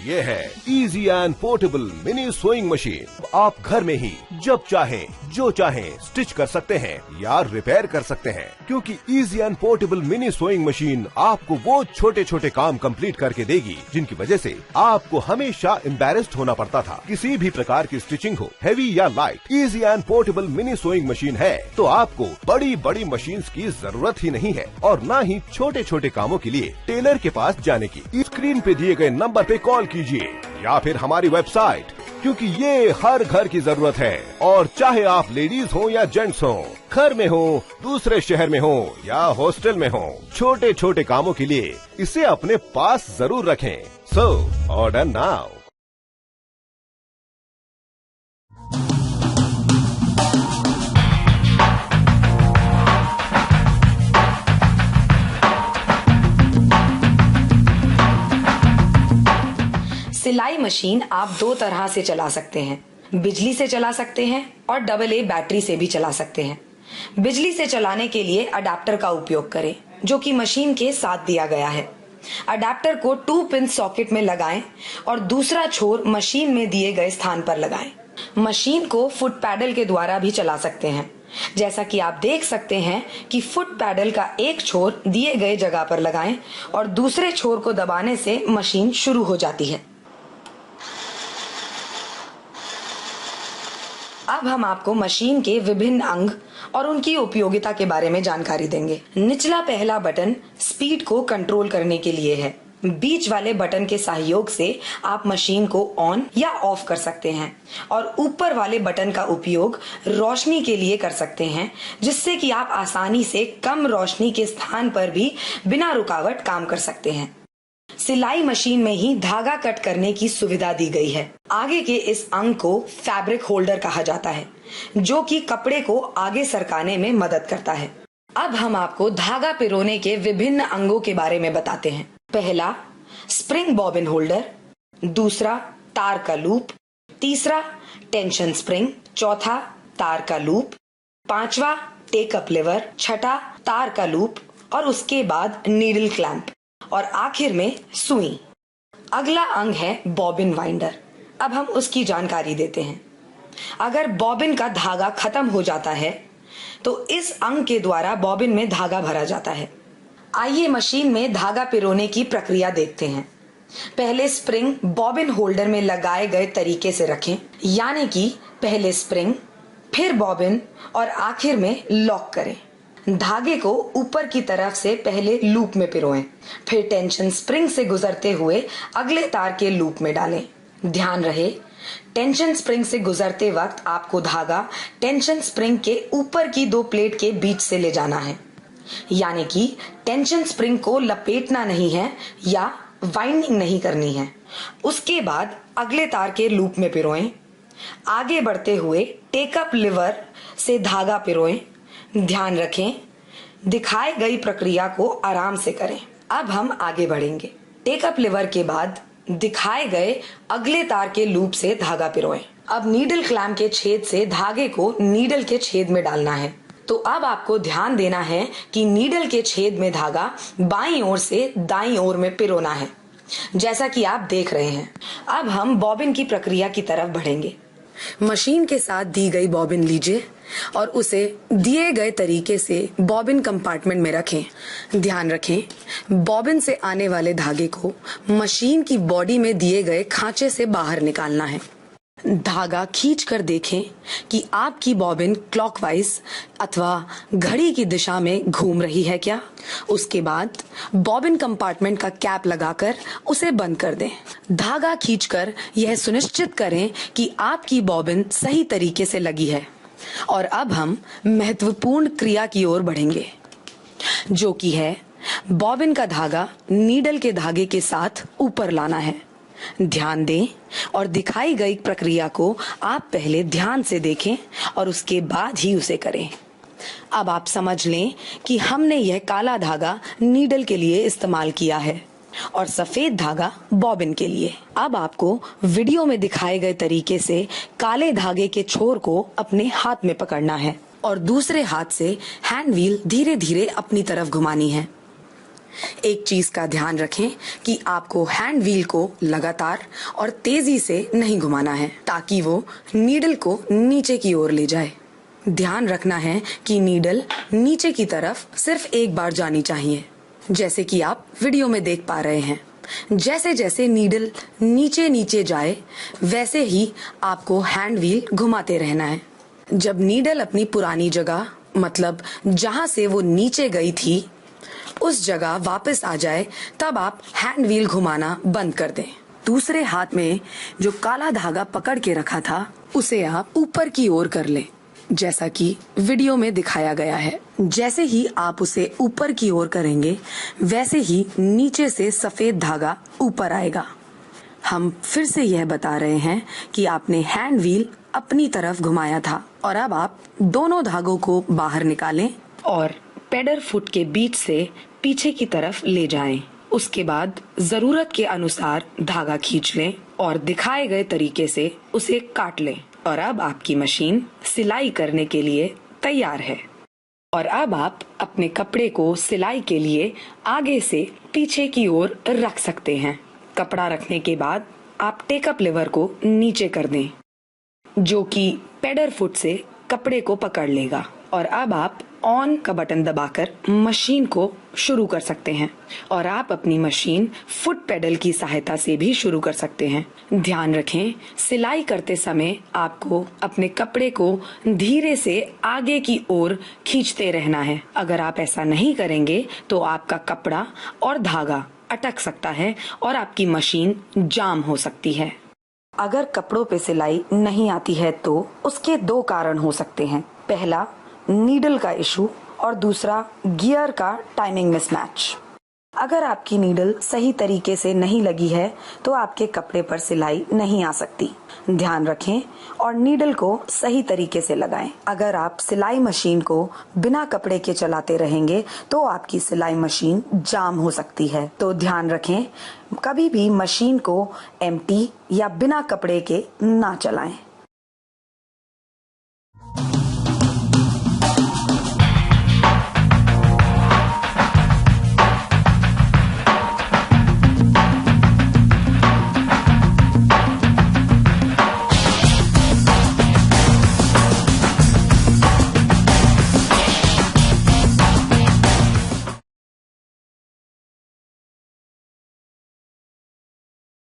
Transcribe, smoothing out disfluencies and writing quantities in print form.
ये है easy and portable mini sewing machine. आप घर में ही जब चाहें जो चाहें स्टिच कर सकते हैं या रिपेयर कर सकते हैं, क्योंकि easy and portable mini sewing machine आपको वो छोटे छोटे काम कंप्लीट करके देगी जिनकी वजह से आपको हमेशा एम्बैरेस्ड होना पड़ता था। किसी भी प्रकार की स्टिचिंग हो, हैवी या light, easy and portable mini sewing machine है तो आपको बड़ी बड़ी मशीन्स की जरूरत ही नहीं है और न ही छोटे छोटे कामों के लिए टेलर के पास जाने की। स्क्रीन पे दिए गए नंबर पे कॉल कीजिए या फिर हमारी वेबसाइट, क्योंकि ये हर घर की जरूरत है। और चाहे आप लेडीज हो या जेंट्स हो, घर में हो, दूसरे शहर में हो या हॉस्टल में हो, छोटे छोटे कामों के लिए इसे अपने पास जरूर रखें। So order now. सिलाई मशीन आप दो तरह से चला सकते हैं, बिजली से चला सकते हैं और AA बैटरी से भी चला सकते हैं। बिजली से चलाने के लिए अडेप्टर का उपयोग करें जो कि मशीन के साथ दिया गया है। अडेप्टर को 2 पिन सॉकेट में लगाएं और दूसरा छोर मशीन में दिए गए स्थान पर लगाएं। मशीन को फुट पैडल के द्वारा भी चला सकते हैं। जैसा कि आप देख सकते हैं कि फुट पैडल का एक छोर दिए गए जगह पर लगाएं और दूसरे छोर को दबाने से मशीन शुरू हो जाती है। अब हम आपको मशीन के विभिन्न अंग और उनकी उपयोगिता के बारे में जानकारी देंगे। निचला पहला बटन स्पीड को कंट्रोल करने के लिए है। बीच वाले बटन के सहयोग से आप मशीन को ऑन या ऑफ कर सकते हैं और ऊपर वाले बटन का उपयोग रोशनी के लिए कर सकते हैं, जिससे कि आप आसानी से कम रोशनी के स्थान पर भी बिना रुकावट काम कर सकते हैं। सिलाई मशीन में ही धागा कट करने की सुविधा दी गई है। आगे के इस अंग को फैब्रिक होल्डर कहा जाता है, जो कि कपड़े को आगे सरकाने में मदद करता है। अब हम आपको धागा पिरोने के विभिन्न अंगों के बारे में बताते हैं। पहला स्प्रिंग बॉबिन होल्डर, दूसरा तार का लूप, तीसरा टेंशन स्प्रिंग, चौथा तार का लूप, पांचवा टेकअप लिवर, छठा तार का लूप और उसके बाद नीडल क्लैंप और आखिर में सुई। अगला अंग है बॉबिन वाइंडर। अब हम उसकी जानकारी देते हैं। अगर बॉबिन का धागा खत्म हो जाता है तो इस अंग के द्वारा बॉबिन में धागा भरा जाता है। आइए मशीन में धागा पिरोने की प्रक्रिया देखते हैं। पहले स्प्रिंग बॉबिन होल्डर में लगाए गए तरीके से रखें, यानी कि पहले स्प्रिंग, फिर बॉबिन और आखिर में लॉक करें। धागे को ऊपर की तरफ से पहले लूप में पिरोएं, फिर टेंशन स्प्रिंग से गुजरते हुए अगले तार के लूप में डालें। ध्यान रहे, टेंशन स्प्रिंग से गुजरते वक्त आपको धागा टेंशन स्प्रिंग के ऊपर की 2 प्लेट के बीच से ले जाना है, यानी कि टेंशन स्प्रिंग को लपेटना नहीं है या वाइंडिंग नहीं करनी है। उसके बाद अगले तार के लूप में पिरोएं। आगे बढ़ते हुए टेकअप लिवर से धागा पिरोएं। ध्यान रखें, दिखाई गई प्रक्रिया को आराम से करें। अब हम आगे बढ़ेंगे। टेकअप लिवर के बाद दिखाए गए अगले तार के लूप से धागा पिरोएं। अब नीडल क्लैंप के छेद से धागे को नीडल के छेद में डालना है। तो अब आपको ध्यान देना है कि नीडल के छेद में धागा बाईं ओर से दाईं ओर में पिरोना है, जैसा कि आप देख रहे हैं। अब हम बॉबिन की प्रक्रिया की तरफ बढ़ेंगे। मशीन के साथ दी गई बॉबिन लीजिए और उसे दिए गए तरीके से बॉबिन कंपार्टमेंट में रखें। ध्यान रखें, बॉबिन से आने वाले धागे को मशीन की बॉडी में दिए गए खांचे से बाहर निकालना है। धागा खींचकर देखें कि आपकी बॉबिन क्लॉकवाइज अथवा घड़ी की दिशा में घूम रही है क्या। उसके बाद बॉबिन कंपार्टमेंट का कैप लगाकर उसे बंद कर दें। धागा खींचकर यह सुनिश्चित करें कि आपकी बॉबिन सही तरीके से लगी है। और अब हम महत्वपूर्ण क्रिया की ओर बढ़ेंगे, जो कि है बॉबिन का धागा नीडल के धागे के साथ ऊपर लाना है। ध्यान दें और दिखाई गई प्रक्रिया को आप पहले ध्यान से देखें और उसके बाद ही उसे करें। अब आप समझ लें कि हमने यह काला धागा नीडल के लिए इस्तेमाल किया है और सफेद धागा बॉबिन के लिए। अब आपको वीडियो में दिखाए गए तरीके से काले धागे के छोर को अपने हाथ में पकड़ना है और दूसरे हाथ से हैंड व्हील धीरे धीरे अपनी तरफ घुमानी है। एक चीज का ध्यान रखें कि आपको हैंड व्हील को लगातार और तेजी से नहीं घुमाना है ताकि वो नीडल को नीचे की ओर ले जाए। ध्यान रखना है कि नीडल नीचे की तरफ सिर्फ एक बार जानी चाहिए, जैसे कि आप वीडियो में देख पा रहे हैं। जैसे जैसे नीडल नीचे नीचे जाए वैसे ही आपको हैंड व्हील घुमाते रहना है। जब नीडल अपनी पुरानी जगह मतलब जहां से वो नीचे गई थी उस जगह वापस आ जाए तब आप हैंड व्हील घुमाना बंद कर दें। दूसरे हाथ में जो काला धागा पकड़ के रखा था उसे आप ऊपर की ओर कर लें, जैसा कि वीडियो में दिखाया गया है। जैसे ही आप उसे ऊपर की ओर करेंगे वैसे ही नीचे से सफेद धागा ऊपर आएगा। हम फिर से यह बता रहे हैं कि आपने हैंड व्हील अपनी तरफ घुमाया था और अब आप दोनों धागों को बाहर निकालें और पेडल फुट के बीच से पीछे की तरफ ले जाएं। उसके बाद जरूरत के अनुसार धागा खींच लें और दिखाए गए तरीके से उसे काट लें और अब आपकी मशीन सिलाई करने के लिए तैयार है। और अब आप अपने कपड़े को सिलाई के लिए आगे से पीछे की ओर रख सकते हैं। कपड़ा रखने के बाद आप टेकअप लीवर को नीचे कर दें, जो कि पेडल फुट से कपड़े को पकड़ लेगा। और अब आप ऑन का बटन दबाकर मशीन को शुरू कर सकते हैं और आप अपनी मशीन फुट पेडल की सहायता से भी शुरू कर सकते हैं। ध्यान रखें, सिलाई करते समय आपको अपने कपड़े को धीरे से आगे की ओर खींचते रहना है। अगर आप ऐसा नहीं करेंगे तो आपका कपड़ा और धागा अटक सकता है और आपकी मशीन जाम हो सकती है। अगर कपड़ों पे सिलाई नहीं आती है तो उसके दो कारण हो सकते हैं। पहला, नीडल का इशू और दूसरा गियर का टाइमिंग मिसमैच। अगर आपकी नीडल सही तरीके से नहीं लगी है तो आपके कपड़े पर सिलाई नहीं आ सकती। ध्यान रखें और नीडल को सही तरीके से लगाएं। अगर आप सिलाई मशीन को बिना कपड़े के चलाते रहेंगे तो आपकी सिलाई मशीन जाम हो सकती है। तो ध्यान रखें, कभी भी मशीन को एम्प्टी या बिना कपड़े के ना चलाएं।